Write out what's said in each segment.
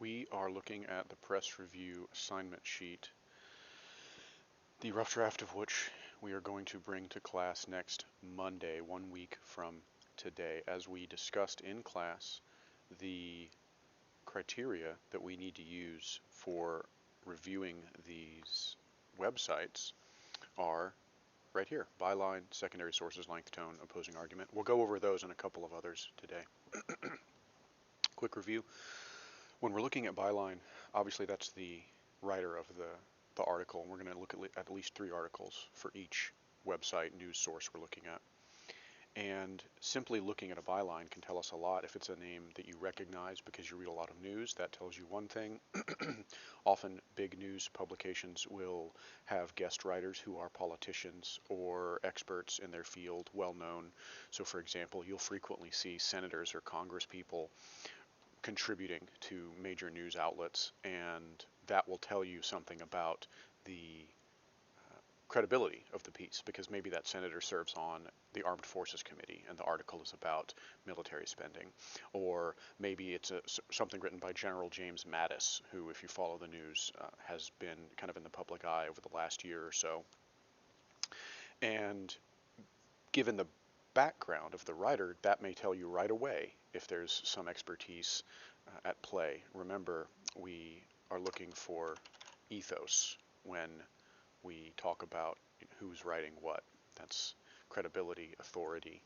We are looking at the press review assignment sheet, the rough draft of which we are going to bring to class next Monday, 1 week from today. As we discussed in class, the criteria that we need to use for reviewing these websites are right here: byline, secondary sources, length, tone, opposing argument. We'll go over those and a couple of others today. Quick review. When we're looking at byline, obviously that's the writer of the article, and we're going to look at least 3 articles for each website news source we're looking at. And simply looking at a byline can tell us a lot. If it's a name that you recognize because you read a lot of news, that tells you one thing. Often big news publications will have guest writers who are politicians or experts in their field, well known. So for example, you'll frequently see senators or congresspeople contributing to major news outlets, and that will tell you something about the credibility of the piece, because maybe that senator serves on the Armed Forces Committee and the article is about military spending, or maybe it's something written by General James Mattis, who, if you follow the news, has been kind of in the public eye over the last year or so. And given the background of the writer, that may tell you right away if there's some expertise at play. Remember, we are looking for ethos when we talk about who's writing what. That's credibility, authority,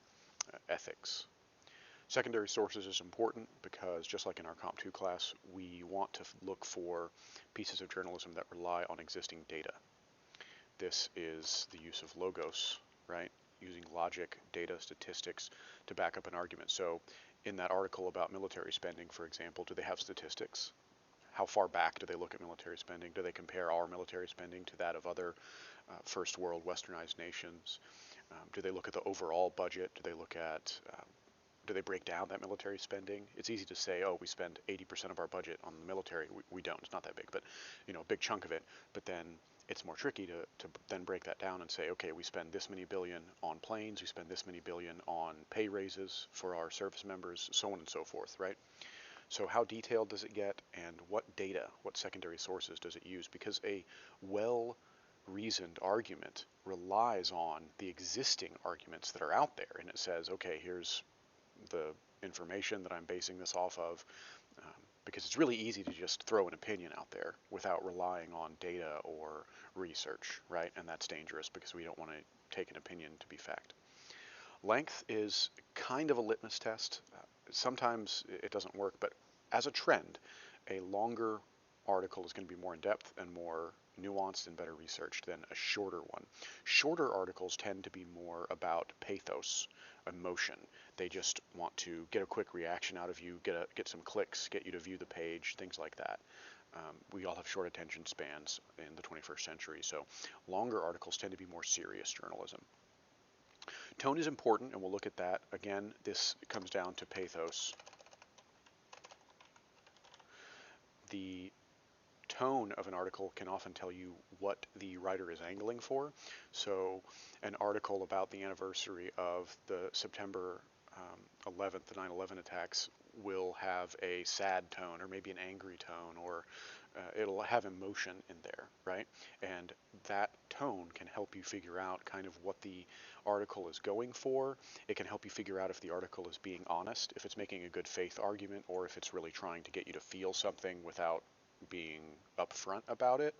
ethics. Secondary sources is important because, just like in our Comp 2 class, we want to look for pieces of journalism that rely on existing data. This is the use of logos, right? Using logic, data, statistics to back up an argument. So in that article about military spending, for example, do they have statistics? How far back do they look at military spending? Do they compare our military spending to that of other first world westernized nations? Do they look at the overall budget? Do they look at, do they break down that military spending? It's easy to say, oh, we spend 80% of our budget on the military. We don't, it's not that big, but a big chunk of it. But then it's more tricky to then break that down and say, okay, we spend this many billion on planes, we spend this many billion on pay raises for our service members, so on and so forth, right? So how detailed does it get, and what data, what secondary sources does it use? Because a well-reasoned argument relies on the existing arguments that are out there, and it says, okay, here's the information that I'm basing this off of, because it's really easy to just throw an opinion out there without relying on data or research, right? And that's dangerous because we don't want to take an opinion to be fact. Length is kind of a litmus test. Sometimes it doesn't work, but as a trend, a longer article is going to be more in-depth and more nuanced and better researched than a shorter one. Shorter articles tend to be more about pathos, emotion. They just want to get a quick reaction out of you, get some clicks, get you to view the page, things like that. We all have short attention spans in the 21st century, so longer articles tend to be more serious journalism. Tone is important, and we'll look at that. Again, this comes down to pathos. The tone of an article can often tell you what the writer is angling for. So an article about the anniversary of the September 11th, the 9/11 attacks, will have a sad tone or maybe an angry tone, or it'll have emotion in there, right? And that tone can help you figure out kind of what the article is going for. It can help you figure out if the article is being honest, if it's making a good faith argument, or if it's really trying to get you to feel something without being upfront about it.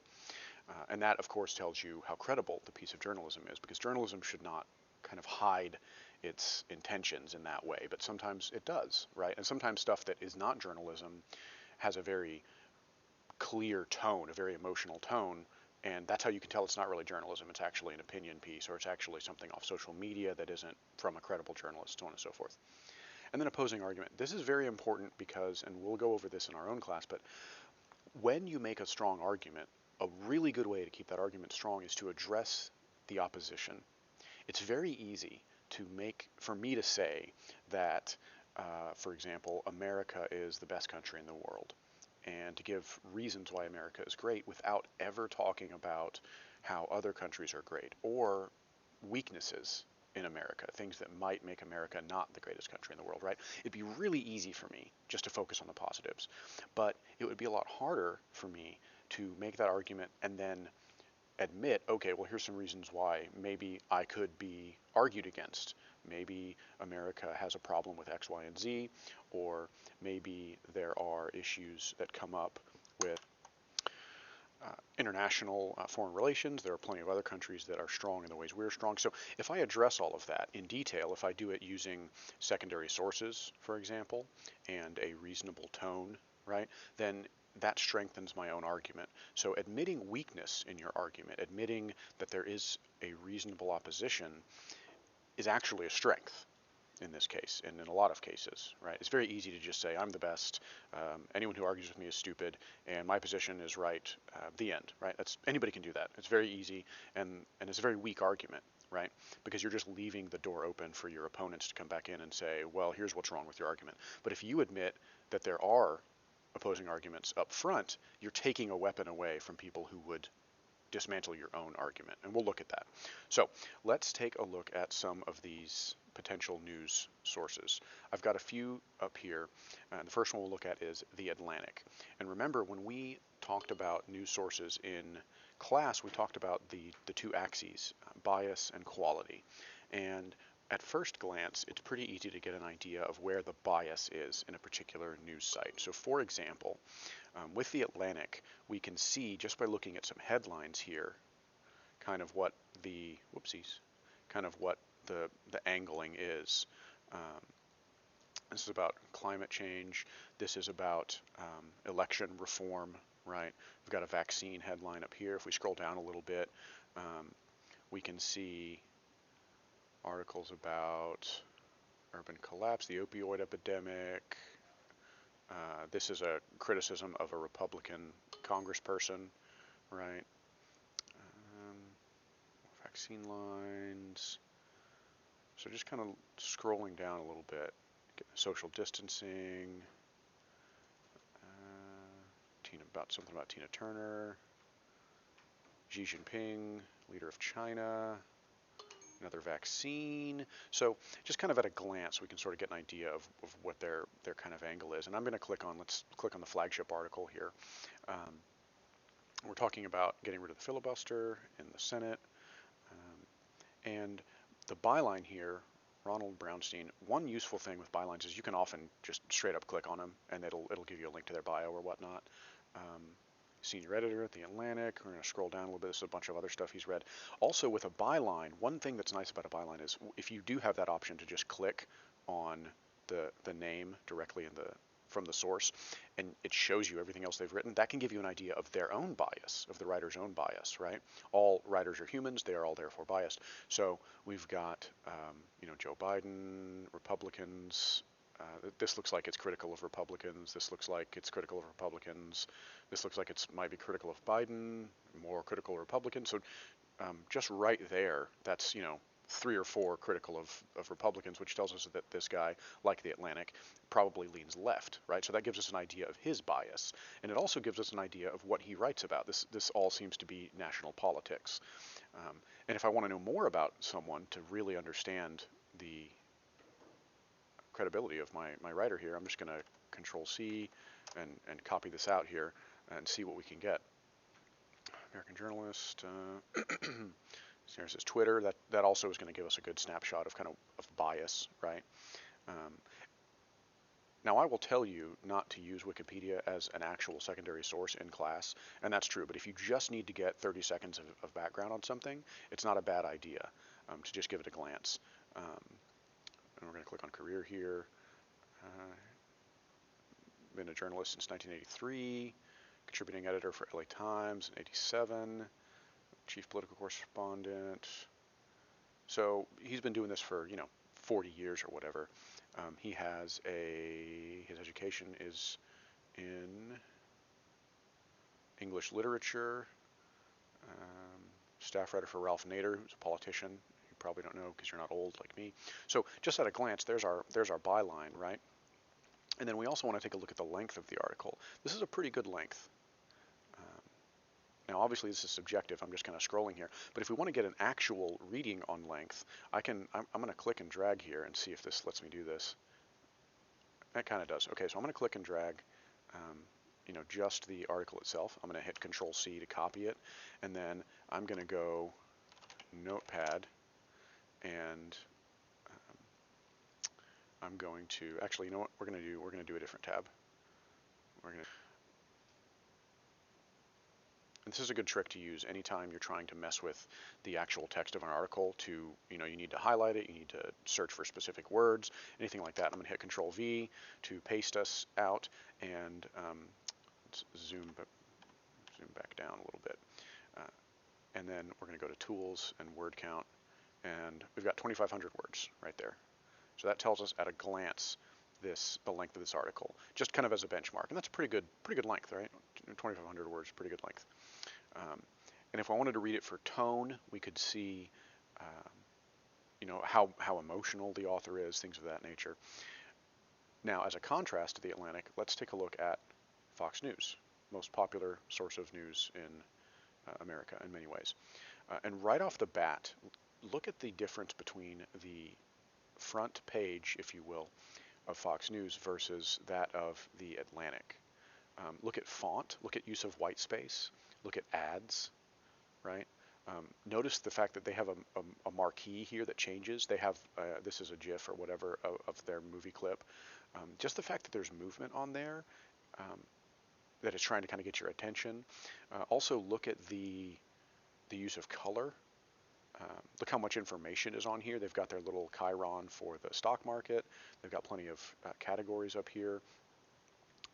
And that, of course, tells you how credible the piece of journalism is, because journalism should not kind of hide its intentions in that way, but sometimes it does, right? And sometimes stuff that is not journalism has a very clear tone, a very emotional tone, and that's how you can tell it's not really journalism. It's actually an opinion piece, or it's actually something off social media that isn't from a credible journalist, so on and so forth. And then opposing argument. This is very important because, and we'll go over this in our own class, but when you make a strong argument, a really good way to keep that argument strong is to address the opposition. It's very easy for me to say that, for example, America is the best country in the world, and to give reasons why America is great without ever talking about how other countries are great, or weaknesses in America, things that might make America not the greatest country in the world, right? It'd be really easy for me just to focus on the positives, but it would be a lot harder for me to make that argument and then admit, okay, well, here's some reasons why maybe I could be argued against. Maybe America has a problem with X, Y, and Z, or maybe there are issues that come up with international foreign relations. There are plenty of other countries that are strong in the ways we're strong. So if I address all of that in detail, if I do it using secondary sources, for example, and a reasonable tone, right, then that strengthens my own argument. So admitting weakness in your argument, admitting that there is a reasonable opposition, is actually a strength in this case, and in a lot of cases, right? It's very easy to just say, I'm the best, anyone who argues with me is stupid, and my position is right, the end, right? Anybody can do that. It's very easy, and it's a very weak argument, right? Because you're just leaving the door open for your opponents to come back in and say, well, here's what's wrong with your argument. But if you admit that there are opposing arguments up front, you're taking a weapon away from people who would dismantle your own argument, and we'll look at that. So let's take a look at some of these potential news sources. I've got a few up here, and the first one we'll look at is The Atlantic. And remember, when we talked about news sources in class, we talked about the two axes, bias and quality. And at first glance, it's pretty easy to get an idea of where the bias is in a particular news site. So for example, with The Atlantic, we can see just by looking at some headlines here, kind of what the angling is. This is about climate change. This is about election reform, right? We've got a vaccine headline up here. If we scroll down a little bit, we can see articles about urban collapse, the opioid epidemic. This is a criticism of a Republican congressperson, right? Vaccine lines. So just kind of scrolling down a little bit. Social distancing. Something about Tina Turner. Xi Jinping, leader of China. Another vaccine. So just kind of at a glance, we can sort of get an idea of what their kind of angle is. And I'm going to let's click on the flagship article here. We're talking about getting rid of the filibuster in the Senate. And the byline here, Ronald Brownstein, one useful thing with bylines is you can often just straight up click on them and it'll give you a link to their bio or whatnot. Senior editor at The Atlantic. We're going to scroll down a little bit. This is a bunch of other stuff he's read. Also with a byline, one thing that's nice about a byline is if you do have that option to just click on the name directly from the source, and it shows you everything else they've written, that can give you an idea of their own bias, of the writer's own bias, right? All writers are humans. They are all therefore biased. So we've got, Joe Biden, Republicans. This looks like it's critical of Republicans. This looks like it's critical of Republicans. This looks like it might be critical of Biden, more critical of Republicans. So just right there, that's, 3 or 4 critical of Republicans, which tells us that this guy, like The Atlantic, probably leans left, right? So that gives us an idea of his bias. And it also gives us an idea of what he writes about. This all seems to be national politics. And if I want to know more about someone to really understand the credibility of my writer here, I'm just going to Control C and copy this out here and see what we can get. American journalist. There's his Twitter. That also is going to give us a good snapshot of kind of bias, right? Now I will tell you not to use Wikipedia as an actual secondary source in class, and that's true. But if you just need to get 30 seconds of background on something, it's not a bad idea to just give it a glance. And we're going to click on career here. Been a journalist since 1983, contributing editor for LA Times in 87, chief political correspondent. So he's been doing this for 40 years or whatever. His education is in English literature. Staff writer for Ralph Nader, who's a politician. You probably don't know because you're not old like me. So just at a glance, there's our byline, right? And then we also want to take a look at the length of the article. This is a pretty good length. Now, obviously, this is subjective. I'm just kind of scrolling here. But if we want to get an actual reading on length, I'm going to click and drag here and see if this lets me do this. That kind of does. Okay, so I'm going to click and drag, just the article itself. I'm going to hit Control C to copy it, and then I'm going to go Notepad, and I'm going to actually, you know what we're going to do? We're going to do a different tab. We're going to And this is a good trick to use anytime you're trying to mess with the actual text of an article to, you need to highlight it, you need to search for specific words, anything like that. I'm going to hit Control V to paste us out, and let's zoom back down a little bit. And then we're going to go to Tools and Word Count, and we've got 2,500 words right there. So that tells us at a glance the length of this article, just kind of as a benchmark. And that's pretty good length, right? 2,500 words, pretty good length. And if I wanted to read it for tone, we could see, how emotional the author is, things of that nature. Now, as a contrast to The Atlantic, let's take a look at Fox News, most popular source of news in America in many ways. And right off the bat, look at the difference between the front page, if you will, of Fox News versus that of The Atlantic. Look at font, look at use of white space, look at ads, right? Notice the fact that they have a marquee here that changes. They have, this is a GIF or whatever of their movie clip. Just the fact that there's movement on there that is trying to kind of get your attention. Also look at the use of color. Look how much information is on here. They've got their little chyron for the stock market. They've got plenty of categories up here.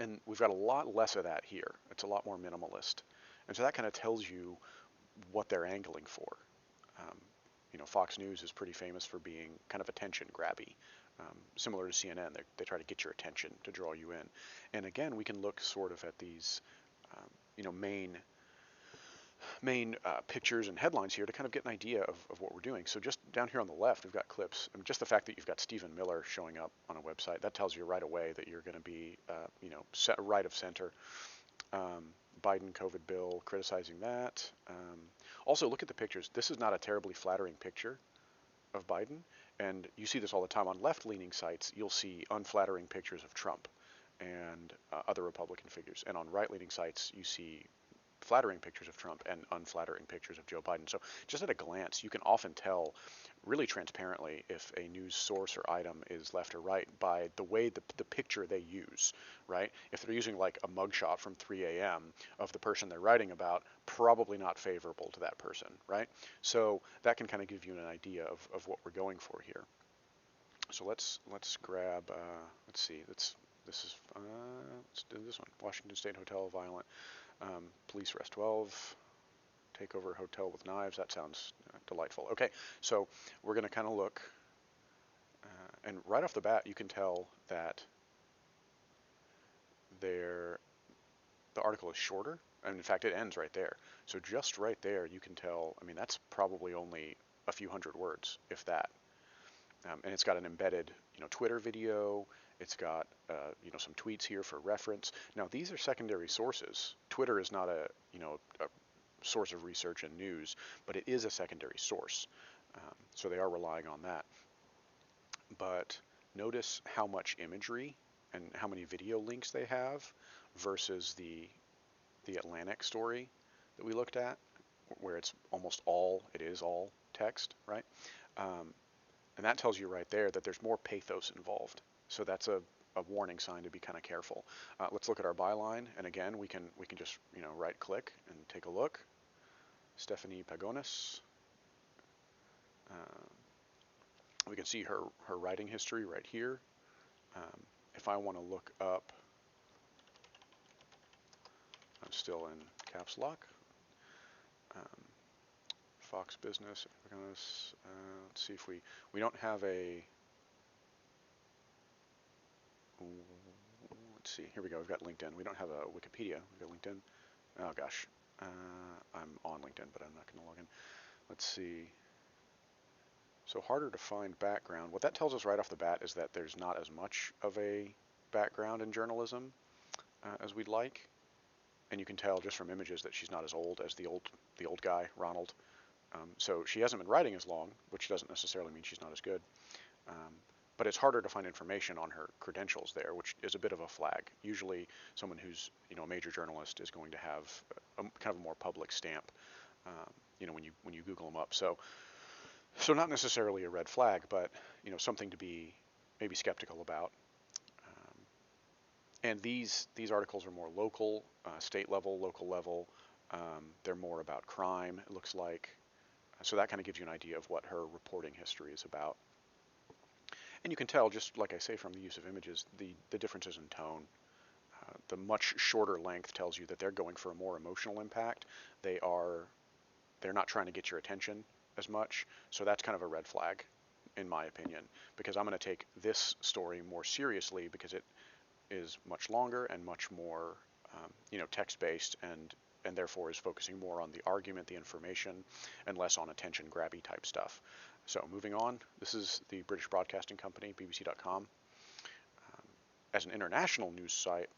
And we've got a lot less of that here. It's a lot more minimalist. And so that kind of tells you what they're angling for. Fox News is pretty famous for being kind of attention grabby. Similar to CNN, they try to get your attention to draw you in. And again, we can look sort of at these, main pictures and headlines here to kind of get an idea of what we're doing. So just down here on the left, we've got clips. I mean, just the fact that you've got Stephen Miller showing up on a website, that tells you right away that you're going to be, right of center. Biden COVID bill, criticizing that. Also, look at the pictures. This is not a terribly flattering picture of Biden, and you see this all the time on left-leaning sites. You'll see unflattering pictures of Trump and other Republican figures, and on right-leaning sites, you see flattering pictures of Trump and unflattering pictures of Joe Biden. So just at a glance, you can often tell really transparently if a news source or item is left or right by the way the picture they use, right? If they're using like a mugshot from 3 a.m. of the person they're writing about, probably not favorable to that person, right? So that can kind of give you an idea of what we're going for here. So let's grab, let's see, let's do this one. Washington State Hotel violent. Police arrest 12, take over a hotel with knives. That sounds delightful. Okay, so we're going to kind of look, and right off the bat, you can tell that the article is shorter, and in fact, it ends right there. So just right there, you can tell, I mean, that's probably only a few hundred words, if that. And it's got an embedded, Twitter video. It's got, some tweets here for reference. Now, these are secondary sources. Twitter is not a source of research and news, but it is a secondary source. So they are relying on that. But notice how much imagery and how many video links they have versus the Atlantic story that we looked at, where it is all text, right? And that tells you right there that there's more pathos involved. So that's a warning sign to be kind of careful. Let's look at our byline, and again, we can just right click and take a look. Stephanie Pagonis. We can see her writing history right here. If I want to look up, I'm still in caps lock. Fox Business. Let's see if we don't have a. Let's see. Here we go. We've got LinkedIn. We don't have a Wikipedia. We've got LinkedIn. Oh gosh, I'm on LinkedIn, but I'm not going to log in. Let's see. So harder to find background. What that tells us right off the bat is that there's not as much of a background in journalism as we'd like. and you can tell just from images that she's not as old as the old guy, Ronald. So she hasn't been writing as long, which doesn't necessarily mean she's not as good. Um, but it's harder to find information on her credentials there, which is a bit of a flag. Usually, someone who's a major journalist is going to have kind of a more public stamp. When you Google them up. So not necessarily a red flag, but something to be maybe skeptical about. And these articles are more local, state level, local level. They're more about crime, it looks like. So that kind of gives you an idea of what her reporting history is about. And you can tell, just like I say, from the use of images, the differences in tone. The much shorter length tells you that they're going for a more emotional impact. They're not trying to get your attention as much. So that's kind of a red flag, in my opinion, because I'm going to take this story more seriously because it is much longer and much more, text-based and therefore is focusing more on the argument, the information, and less on attention grabby type stuff. So moving on, this is the British Broadcasting Company, BBC.com. As an international news site,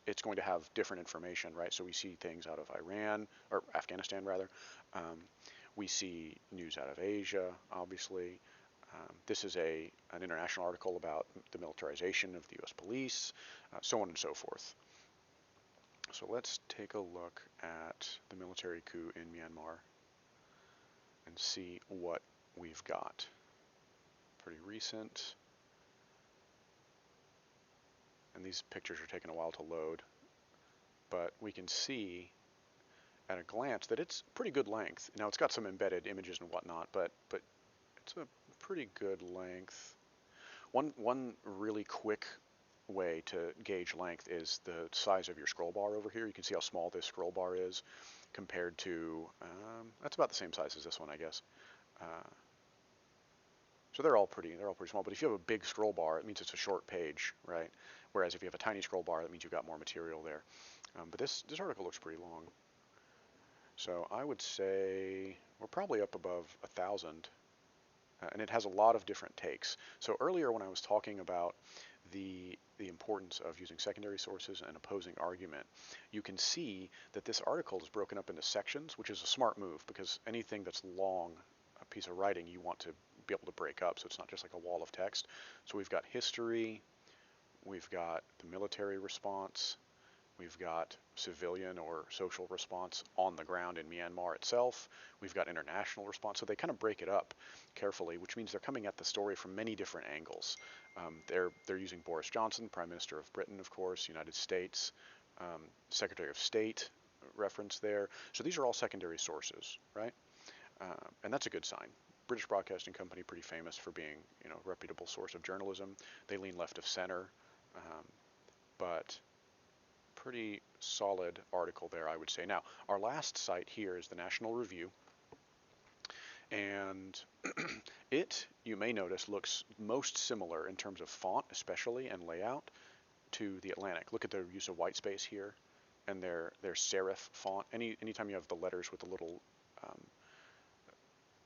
it's going to have different information, right? So we see things out of Iran, or Afghanistan rather. We see news out of Asia, obviously. This is an international article about the militarization of the U.S. police, so on and so forth. So let's take a look at the military coup in Myanmar and see what we've got. Pretty recent. And these pictures are taking a while to load. But we can see at a glance that it's pretty good length. Now it's got some embedded images and whatnot, but it's a pretty good length. One really quick way to gauge length is the size of your scroll bar over here. You can see how small this scroll bar is compared to, that's about the same size as this one, I guess. So they're all pretty small. But if you have a big scroll bar, it means it's a short page, right? Whereas if you have a tiny scroll bar, that means you've got more material there. But this article looks pretty long. So I would say we're probably up above 1,000. And it has a lot of different takes. So earlier when I was talking about the importance of using secondary sources and opposing argument, you can see that this article is broken up into sections, which is a smart move because anything that's long, a piece of writing, you want to be able to break up so it's not just like a wall of text. So we've got history, we've got the military response, we've got civilian or social response on the ground in Myanmar itself. We've got international response. So they kind of break it up carefully, which means they're coming at the story from many different angles. They're using Boris Johnson, Prime Minister of Britain, of course, United States, Secretary of State reference there. So these are all secondary sources, right? And that's a good sign. British Broadcasting Company, pretty famous for being, a reputable source of journalism. They lean left of center, but pretty solid article there, I would say. Now, our last site here is the National Review, and it, you may notice, looks most similar in terms of font, especially, and layout, to the Atlantic. Look at their use of white space here, and their serif font. Anytime you have the letters with the little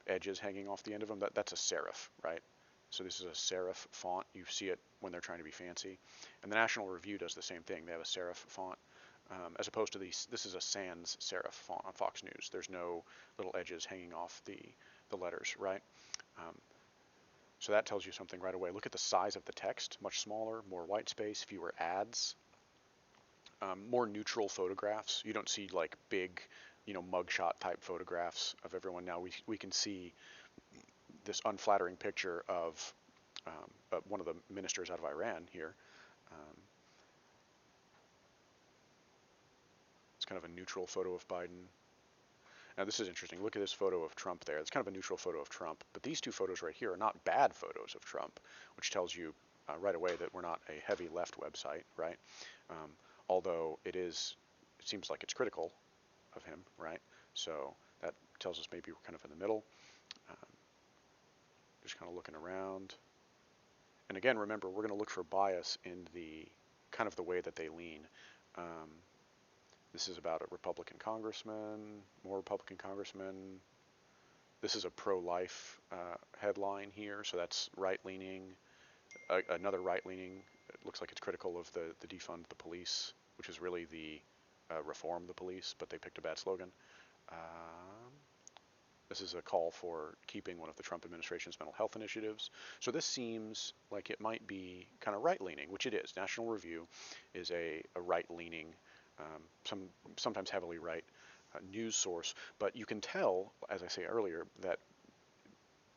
edges hanging off the end of them, that's a serif, right? So this is a serif font. You see it when they're trying to be fancy. And the National Review does the same thing. They have a serif font, as opposed to this is a sans serif font on Fox News. There's no little edges hanging off the letters, right? So that tells you something right away. Look at the size of the text, much smaller, more white space, fewer ads, more neutral photographs. You don't see like big, mugshot type photographs of everyone. Now we can see this unflattering picture of one of the ministers out of Iran here. It's kind of a neutral photo of Biden. Now this is interesting. Look at this photo of Trump there. It's kind of a neutral photo of Trump. But these two photos right here are not bad photos of Trump, which tells you right away that we're not a heavy left website, right? Although it seems like it's critical of him, right? So that tells us maybe we're kind of in the middle. Just kind of looking around. And again, remember, we're going to look for bias in the kind of the way that they lean. This is about a Republican congressman, more Republican congressmen. This is a pro-life headline here, so that's right-leaning. Another right-leaning, it looks like it's critical of the defund the police, which is really the reform the police, but they picked a bad slogan. Um, this is a call for keeping one of the Trump administration's mental health initiatives. So this seems like it might be kind of right-leaning, which it is. National Review is a right-leaning, sometimes heavily right news source. But you can tell, as I say earlier, that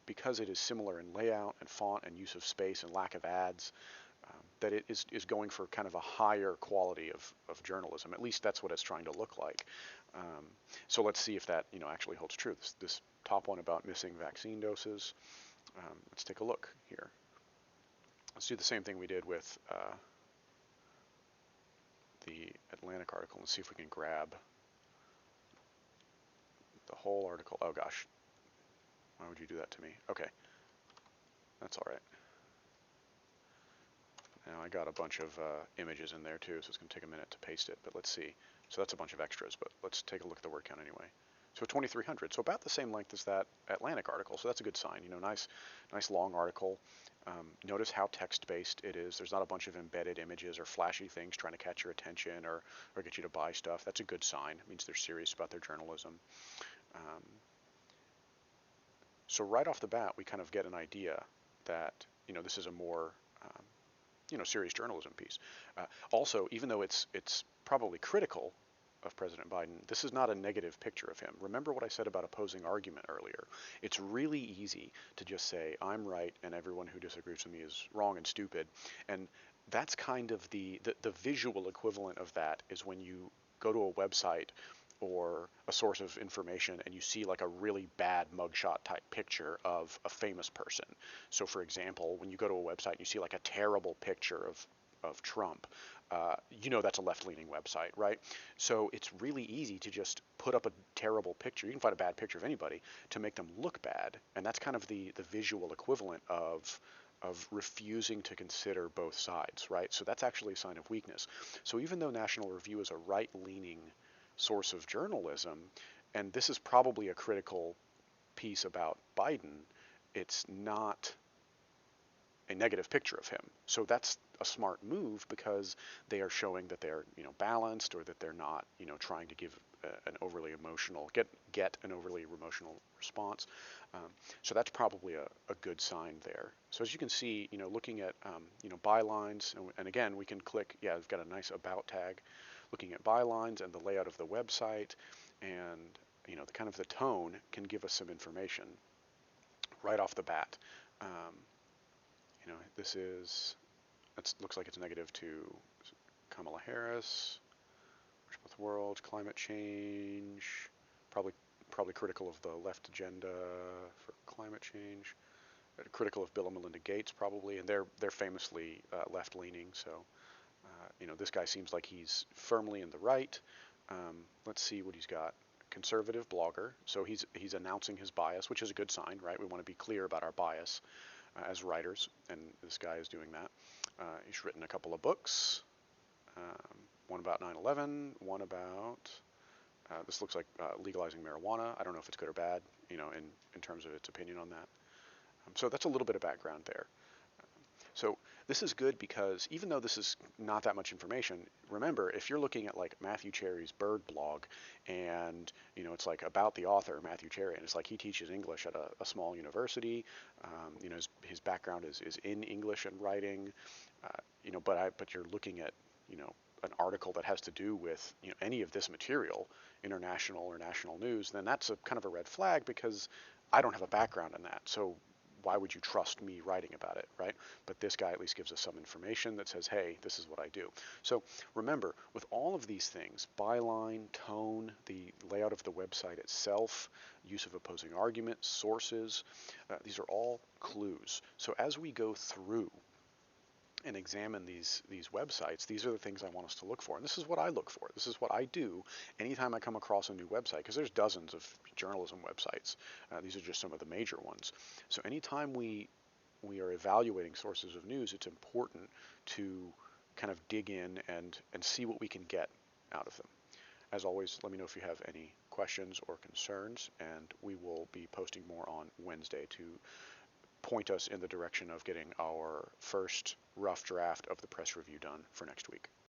because it is similar in layout and font and use of space and lack of ads, that it is going for kind of a higher quality of journalism. At least that's what it's trying to look like. So let's see if that actually holds true. This top one about missing vaccine doses. Let's take a look here. Let's do the same thing we did with the Atlantic article and see if we can grab the whole article. Oh gosh, why would you do that to me? Okay, that's all right. Now I got a bunch of images in there too, so it's going to take a minute to paste it, but let's see. So that's a bunch of extras, but let's take a look at the word count anyway. So 2,300, so about the same length as that Atlantic article, so that's a good sign. Nice long article. Notice how text-based it is. There's not a bunch of embedded images or flashy things trying to catch your attention or get you to buy stuff. That's a good sign. It means they're serious about their journalism. So right off the bat, we kind of get an idea that this is a more serious journalism piece. Also, even though it's probably critical of President Biden, this is not a negative picture of him. Remember what I said about opposing argument earlier. It's really easy to just say, I'm right and everyone who disagrees with me is wrong and stupid. And that's kind of the visual equivalent of that is when you go to a website or a source of information and you see like a really bad mugshot type picture of a famous person. So for example, when you go to a website and you see like a terrible picture of Trump, that's a left-leaning website, right? So it's really easy to just put up a terrible picture. You can find a bad picture of anybody to make them look bad, and that's kind of the visual equivalent of refusing to consider both sides, right? So that's actually a sign of weakness. So even though National Review is a right-leaning source of journalism, and this is probably a critical piece about Biden, it's not a negative picture of him. So that's a smart move because they are showing that they're balanced, or that they're not trying to give an overly emotional get an overly emotional response. So that's probably a good sign there. So as you can see, looking at bylines, and again we can click. Yeah, we've got a nice about tag. Looking at bylines and the layout of the website, and the kind of the tone can give us some information right off the bat. This looks like it's negative to Kamala Harris, with the world, climate change, probably critical of the left agenda for climate change, critical of Bill and Melinda Gates probably, and they're famously left-leaning. So this guy seems like he's firmly in the right. Let's see what he's got. Conservative blogger, so he's announcing his bias, which is a good sign, right? We want to be clear about our bias as writers, and this guy is doing that. He's written a couple of books, one about 9/11, one about this looks like legalizing marijuana. I don't know if it's good or bad, in terms of its opinion on that. So that's a little bit of background there. So this is good because even though this is not that much information, remember, if you're looking at like Matthew Cherry's Bird blog, and it's like about the author Matthew Cherry, and it's like he teaches English at a small university. His background is in English and writing, but you're looking at an article that has to do with any of this material, international or national news, then that's a kind of a red flag because I don't have a background in that. So why would you trust me writing about it, right? But this guy at least gives us some information that says, hey, this is what I do. So remember, with all of these things, byline, tone, the layout of the website itself, use of opposing arguments, sources, these are all clues. So as we go through and examine these websites, these are the things I want us to look for. And this is what I look for. This is what I do anytime I come across a new website, because there's dozens of journalism websites. These are just some of the major ones. So anytime we are evaluating sources of news, it's important to kind of dig in and see what we can get out of them. As always, let me know if you have any questions or concerns, and we will be posting more on Wednesday to point us in the direction of getting our first rough draft of the press review done for next week.